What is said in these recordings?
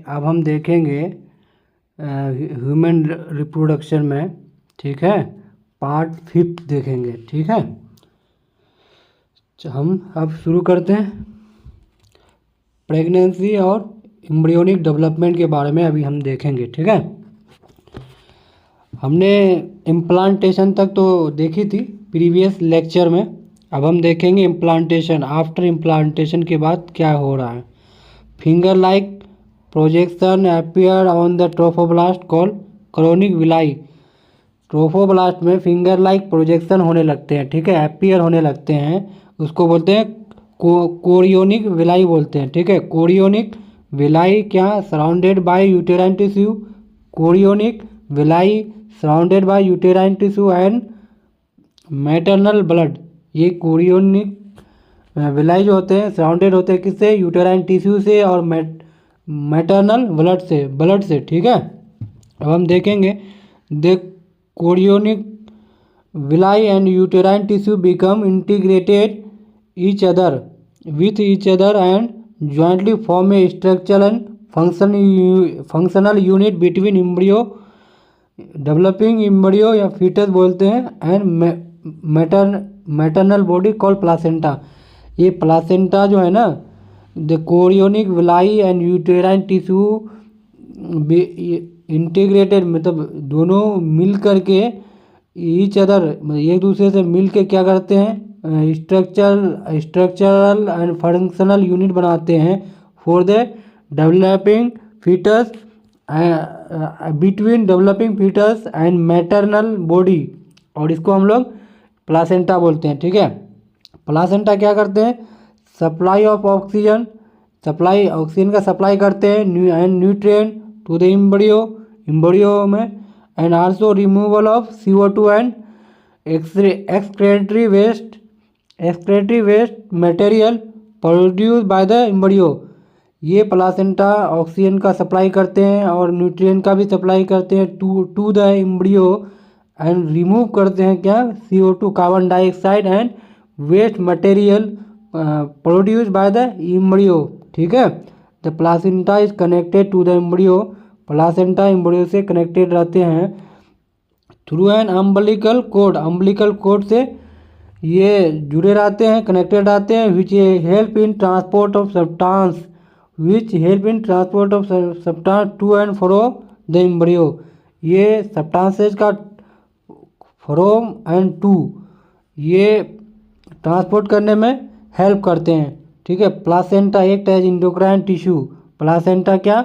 अब हम देखेंगे ह्यूमन रिप्रोडक्शन में, ठीक है, पार्ट 5 देखेंगे, ठीक है। हम अब शुरू करते हैं। प्रेगनेंसी और एम्ब्रियोनिक डेवलपमेंट के बारे में अभी हम देखेंगे, ठीक है। हमने इम्प्लांटेशन तक तो देखी थी प्रीवियस लेक्चर में। अब हम देखेंगे इम्प्लांटेशन, आफ्टर इम्प्लांटेशन के बाद क्या हो रहा है। Finger like projection appear on the trophoblast called chronic villi. Trophoblast में फिंगर लाइक प्रोजेक्शन होने लगते हैं, ठीक है, अपीयर होने लगते हैं, उसको बोलते हैं कोरियोनिक विलाई बोलते हैं, ठीक है। कोरियोनिक विलाई क्या, surrounded by uterine tissue. Chorionic villi surrounded by uterine tissue and maternal blood. ये कोरियोनिक विलाई जो होते हैं सराउंडेड होते हैं किससे, यूटेराइन टिश्यू से और मैटरनल ब्लड से, ठीक है। अब हम देखेंगे the chorionic villi and uterine tissue become integrated each other with each other and jointly form a structural and functional unit between embryo, developing embryo या fetus बोलते हैं, and maternal body called placenta। ये placenta जो है ना, the chorionic villi and uterine tissue integrated, मतलब दोनों मिल करके ईच अदर, एक दूसरे से मिल के क्या करते हैं, स्ट्रक्चरल एंड फंक्शनल यूनिट बनाते हैं for the developing foetus, between developing foetus and maternal body, और इसको हम लोग प्लासेंटा बोलते हैं, ठीक है। प्लासेंटा क्या करते हैं, सप्लाई ऑफ ऑक्सीजन, ऑक्सीजन का सप्लाई करते हैं and nutrient to the embryo में, and also removal of CO2 and excretory waste material produced by the embryo। ये प्लासेंटा ऑक्सीजन का सप्लाई करते हैं और न्यूट्रिएंट का भी सप्लाई करते हैं to the embryo, and remove करते हैं क्या, CO2 carbon dioxide and waste material produce by the embryo, ठीक है। The placenta is connected to the embryo. Placenta embryo से कनेक्टेड रहते हैं through an umbilical cord. Umbilical cord से ये जुड़े रहते हैं, कनेक्टेड रहते हैं, which help in transport of substance to and fro the embryo. ये सब्सटेंसेस का फ्रोम एंड टू ये ट्रांसपोर्ट करने में हेल्प करते हैं, ठीक है। Placenta act as endocrine tissue. Placenta क्या,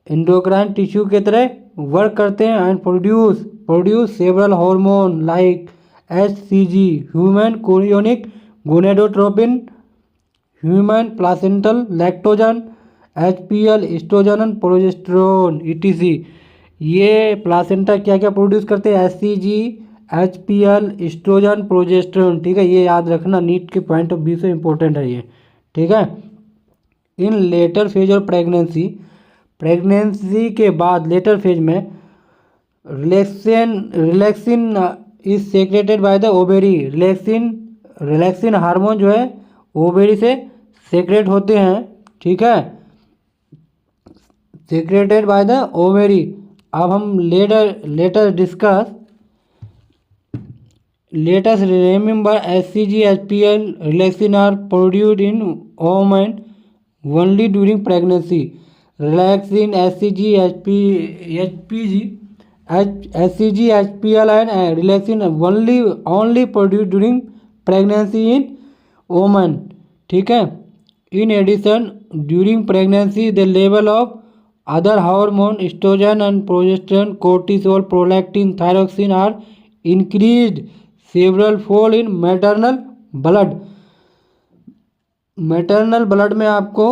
एंडोक्राइन टिश्यू की तरह वर्क करते हैं and produce several hormone like HCG, human chorionic gonadotropin, human placental lactogen, HPL, estrogen, progesterone, etc। ये प्लासेंटा क्या क्या प्रोड्यूस करते हैं, HCG, HPL, एस्ट्रोजन, प्रोजेस्टेरोन, ठीक है। ये याद रखना, नीट के पॉइंट ऑफ व्यू से इंपॉर्टेंट है ये, ठीक है। इन लेटर फेज और प्रेगनेंसी के बाद लेटर फेज में relaxin is secreted by the ovary. Relaxin hormone जो है ओवेरी से सेक्रेट होते हैं, ठीक है, सेक्रेटेड बाय द ओवेरी। अब हम later remember HCG, HPL, relaxin are produced in women only during pregnancy. Relaxin, HCG, HPL and relaxin only produced during pregnancy in women, ठीक है। In addition, during pregnancy the level of other hormone, estrogen and progesterone, cortisol, prolactin, thyroxine are increased several fold in maternal blood। Maternal blood में आपको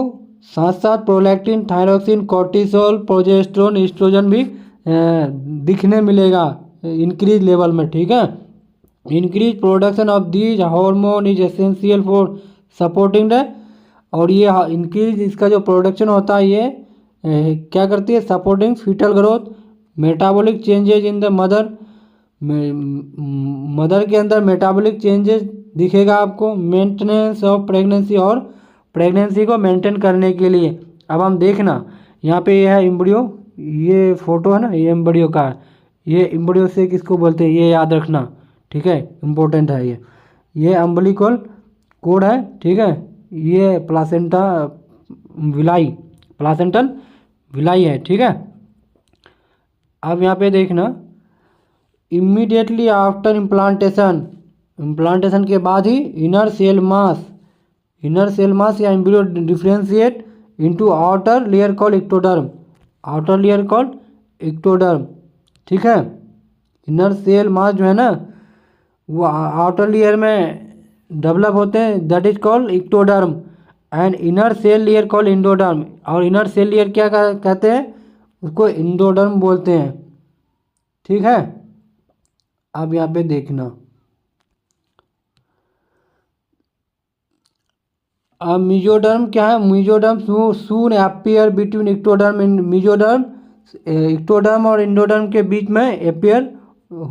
साथ साथ prolactin, thyroxine, cortisol, progesterone, estrogen भी दिखने मिलेगा increase level में, ठीक है। Increase production of these hormone is essential for supporting the, और ये इंक्रीज इसका जो प्रोडक्शन होता है ये क्या करती है, supporting foetal growth, metabolic changes in the mother के अंदर मेटाबॉलिक चेंजेस दिखेगा आपको, मेंटेनेंस ऑफ प्रेगनेंसी, और प्रेगनेंसी को मेंटेन करने के लिए। अब हम देखना यहाँ पे ये है एम्ब्रियो, ये फोटो है ना, ये एम्ब्रियो का है। ये एम्ब्रियो से किसको बोलते हैं, ये याद रखना, ठीक है, इम्पोर्टेंट है ये अम्बिलिकल कोड है, ठीक है। ये प्लासेंटा विलाई, प्लासेंटल विलाई है, ठीक है। अब यहाँ पे देखना, इमीडिएटली आफ्टर इम्प्लांटेशन, इम्प्लांटेशन के बाद ही इनर सेल मास या embryo differentiate into outer layer called ectoderm, outer layer called ectoderm, ठीक है। इनर सेल मास जो है ना वो आउटर लेयर में डेवलप होते हैं, that is called ectoderm, and inner cell layer called endoderm. और इनर सेल लेयर क्या कहते हैं, उसको इंडोडर्म बोलते हैं, ठीक है। अब यहाँ पे देखना, अब मेसोडर्म क्या है, mesoderm soon appear between ectoderm and mesoderm, ectoderm और इंडोडर्म के बीच में अपीयर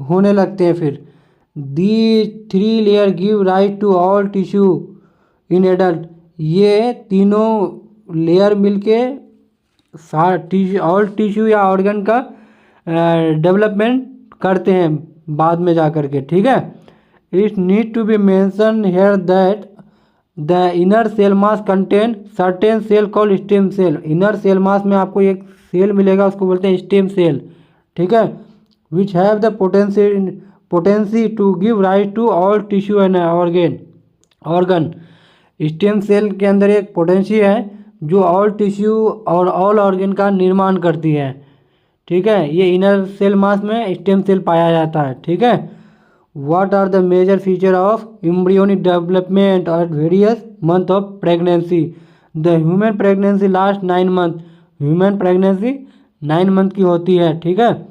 होने लगते हैं। फिर the 3 layer give rise to all tissue in adult, ये तीनों लेयर मिलके ऑल टिश्यू या ऑर्गन का डेवलपमेंट करते हैं बाद में जा कर के, ठीक है। It need to be mention here that the inner cell mass contain certain cell called stem cell. Inner cell मास में आपको एक सेल मिलेगा, उसको बोलते हैं स्टेम सेल, ठीक है। Which have the potency to give rise to all tissue and organ. Stem cell के अंदर एक पोटेंसी है जो ऑल टिश्यू और ऑल ऑर्गन का निर्माण करती है, ठीक है। ये इनर सेल मास में स्टेम सेल पाया जाता है, ठीक है। What are the major feature of embryonic development at various month of pregnancy? The human pregnancy last 9 month. Human pregnancy 9 month की होती है, ठीक है।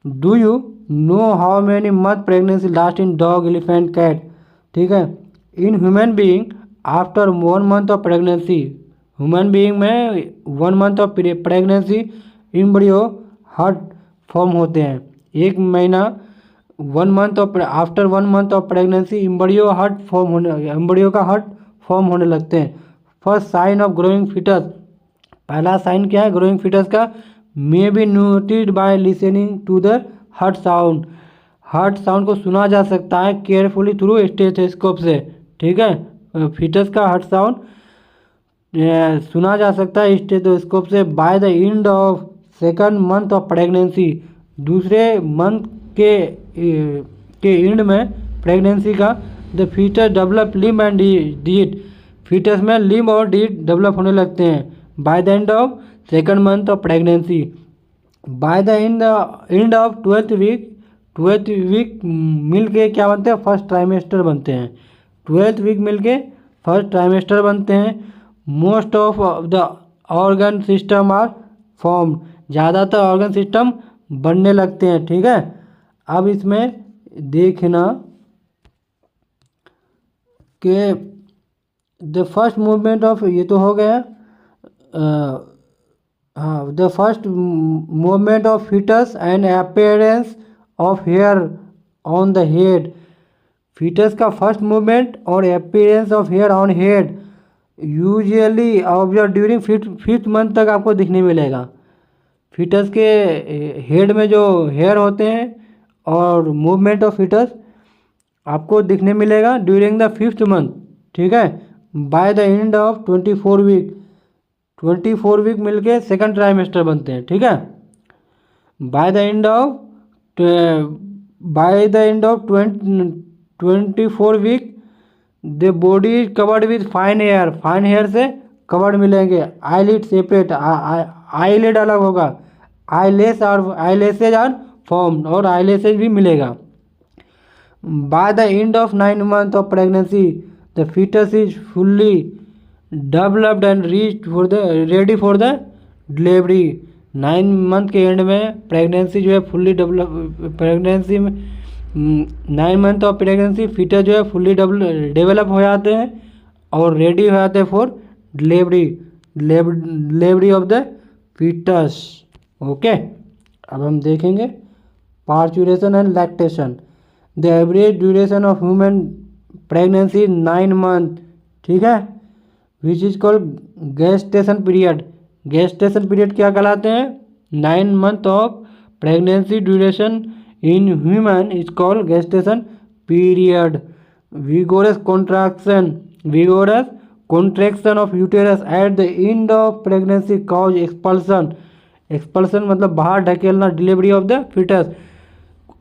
Do you know how many month pregnancy last in dog, elephant, cat? ठीक है। In human being after 1 month of pregnancy, human being में 1 month of pregnancy embryo heart form होते हैं। 1 महीना 1 month of after 1 month of pregnancy embryo का heart form होने लगते हैं। First sign of growing foetus, पहला साइन क्या है ग्रोइंग फीटस का, may be noted by listening to the heart sound. Heart sound को सुना जा सकता है केयरफुली थ्रू स्टेथोस्कोप से, ठीक है। फीटस का हर्ट साउंड सुना जा सकता है स्टेथोस्कोप से। By the end of second month of pregnancy, दूसरे मंथ के एंड में प्रेगनेंसी का, the foetus develop limb and डीट, फीटस में लिम्ब और डीट डेवलप होने लगते हैं। By the end of second month of pregnancy, by the end of 12th week मिल के क्या बनते हैं, फर्स्ट ट्राइमेस्टर बनते हैं। 12th वीक मिल के फर्स्ट ट्राइमेस्टर बनते हैं। Most of the organ system are form, ज़्यादातर ऑर्गन सिस्टम बनने लगते हैं, ठीक है। अब इसमें देखना कि द फर्स्ट मूवमेंट ऑफ, ये तो हो गया, हाँ, the first movement of foetus and appearance of hair on the head. Foetus का फर्स्ट मूवमेंट और appearance of hair on head usually observe during fifth month तक आपको दिखने मिलेगा। फीटस के हेड में जो हेयर होते हैं और मूवमेंट ऑफ फीटस आपको दिखने मिलेगा ड्यूरिंग द 5th मंथ, ठीक है। By the end of 24 week मिलके सेकंड ट्राइमेस्टर बनते हैं, ठीक है। By the end of 24 week the body is covered with fine hair, fine hair से कवर्ड मिलेंगे। आईलिड सेपरेट, आईलिड अलग होगा, आईलेसेज आर फॉर्म, और आईलेसेज भी मिलेगा। By the end of 9 month of pregnancy the foetus is fully developed and ready for the delivery. 9 month के end में pregnancy जो है फुल्ली प्रेगनेंसी में 9 मंथ ऑफ प्रेगनेंसी फीटस जो है फुल्ली डेवलप हो जाते हैं और रेडी हो जाते हैं for delivery of the foetus, okay. अब हम देखेंगे parturition and lactation. The average duration of human pregnancy 9 month, ठीक है, which is called gestation period. Gestation period क्या कहलाते हैं? 9 month of pregnancy duration in human is called gestation period. vigorous contraction of uterus at the end of pregnancy cause expulsion मतलब बाहर ढकेलना, delivery of the foetus.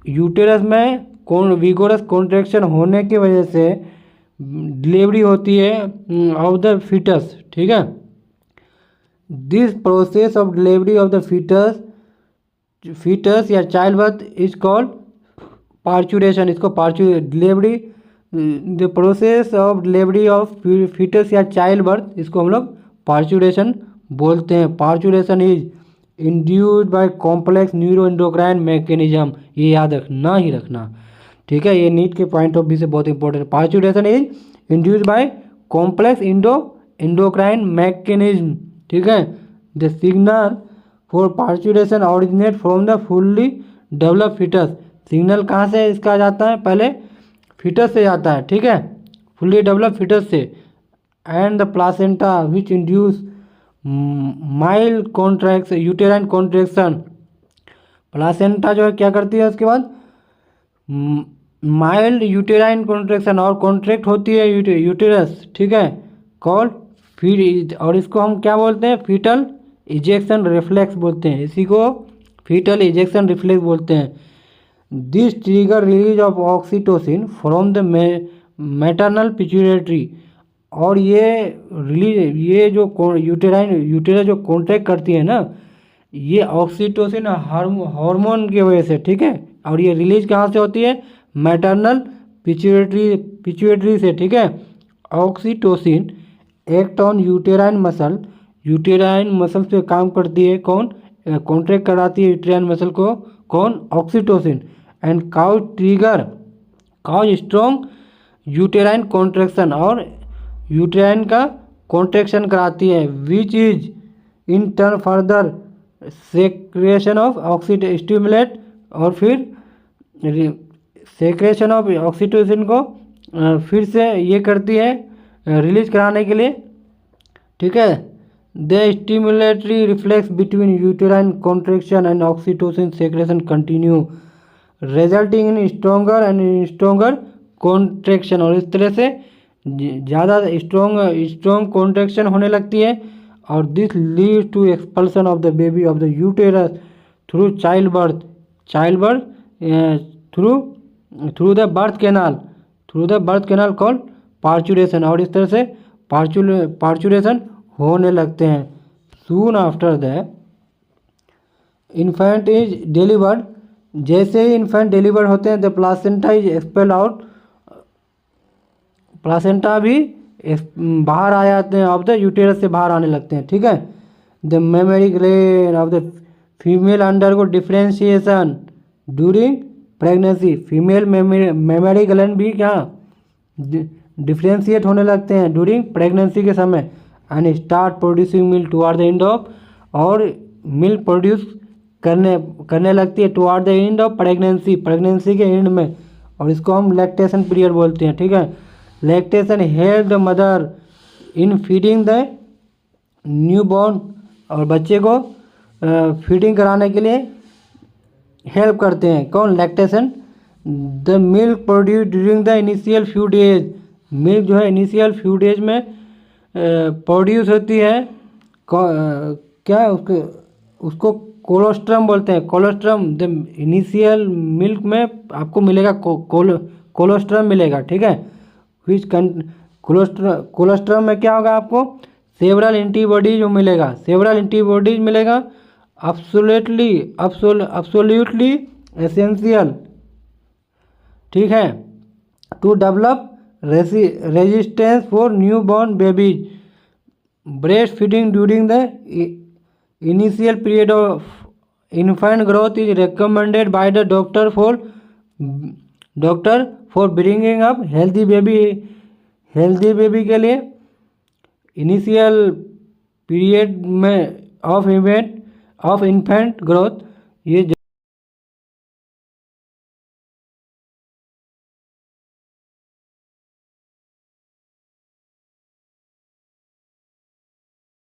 Uterus में vigorous contraction होने की वजह से डिलीवरी होती है ऑफ द फिटस, ठीक है। This process of delivery of the foetus या child birth is called parturition. इसको delivery, the process of delivery of foetus या चाइल्ड बर्थ, इसको हम लोग पार्चुरेशन बोलते हैं। Parturition is induced by complex neuroendocrine mechanism. ये याद रखना ही रखना, ठीक है, ये नीट के पॉइंट ऑफ व्यू से बहुत इंपॉर्टेंट है। Parturition is induced by complex endocrine mechanism, ठीक है। The signal for parturition originate from the fully develop foetus. Signal कहाँ से इसका जाता है? पहले फिटस से जाता है, ठीक है, फुल्ली डेवलप फिटस से। And the placenta which induce mild contraction, uterine contraction. Placenta जो है क्या करती है उसके बाद? माइल्ड यूटेराइन कॉन्ट्रैक्शन, और कॉन्ट्रैक्ट होती है यूटेरस, ठीक है, कॉल्ड फिर, और इसको हम क्या बोलते हैं? फीटल इजेक्शन रिफ्लेक्स बोलते हैं। इसी को फीटल इजेक्शन रिफ्लेक्स बोलते हैं। This trigger release of oxytocin from the maternal pituitary. और ये जो यूटेरस जो कॉन्ट्रैक्ट करती है ना, ये ऑक्सीटोसिन हार्मोन की वजह से, ठीक है, और ये रिलीज कहाँ से होती है? मैटरनल पिट्यूटरी से, ठीक है। Oxytocin act on uterine muscle पे काम करती है। कौन? कॉन्ट्रैक्ट कराती है यूटेराइन मसल को, कौन? Oxytocin. And cause strong uterine contraction, और यूटेराइन का कॉन्ट्रैक्शन कराती है, which is in turn further secretion of stimulate, और फिर सेक्रेशन ऑफ ऑक्सीटोसिन को फिर से ये करती है रिलीज कराने के लिए, ठीक है। The stimulatory reflex between uterine contraction and oxytocin secretion continue, resulting in stronger contraction. और इस तरह से ज़्यादा स्ट्रॉन्ग कॉन्ट्रैक्शन होने लगती है, और this lead to expulsion of the baby of the uterus through child birth through the birth canal called parturition. और इस तरह से पार्चुरेशन होने लगते हैं। Soon after the infant is delivered, जैसे ही इन्फेंट डिलीवर होते हैं, the placenta is expel out, placenta भी बाहर आ जाते हैं, ऑफ द यूटेरस से बाहर आने लगते हैं, ठीक है। The mammary gland of the female undergo differentiation during pregnancy. Female mammary gland भी क्या डिफरेंशिएट होने लगते हैं ड्यूरिंग प्रेगनेंसी के समय। And start producing milk toward the end of, और मिल्क प्रोड्यूस करने लगती है toward the end of pregnancy के एंड में, और इसको हम लैक्टेशन पीरियड बोलते हैं, ठीक है। Lactation help the mother in feeding the newborn, और बच्चे को फीडिंग कराने के लिए हेल्प करते हैं, कौन? Lactation. The milk produce during the initial few days, milk जो है इनिशियल फ्यू डेज में प्रोड्यूस होती है, क्या उसको कोलोस्ट्रम बोलते हैं, कोलोस्ट्रम। द इनिशियल मिल्क में आपको मिलेगा कोलोस्ट्रम मिलेगा, ठीक है। विच कोलोस्ट्रम में क्या होगा? आपको सेवरल एंटीबॉडीज मिलेगा, एब्सोल्युटली एसेंशियल, ठीक है, to develop resistance for new born babies. Breast feeding during the initial period of infant growth is recommended by the doctor for bringing up healthy baby के लिए। Initial period में of infant growth, ये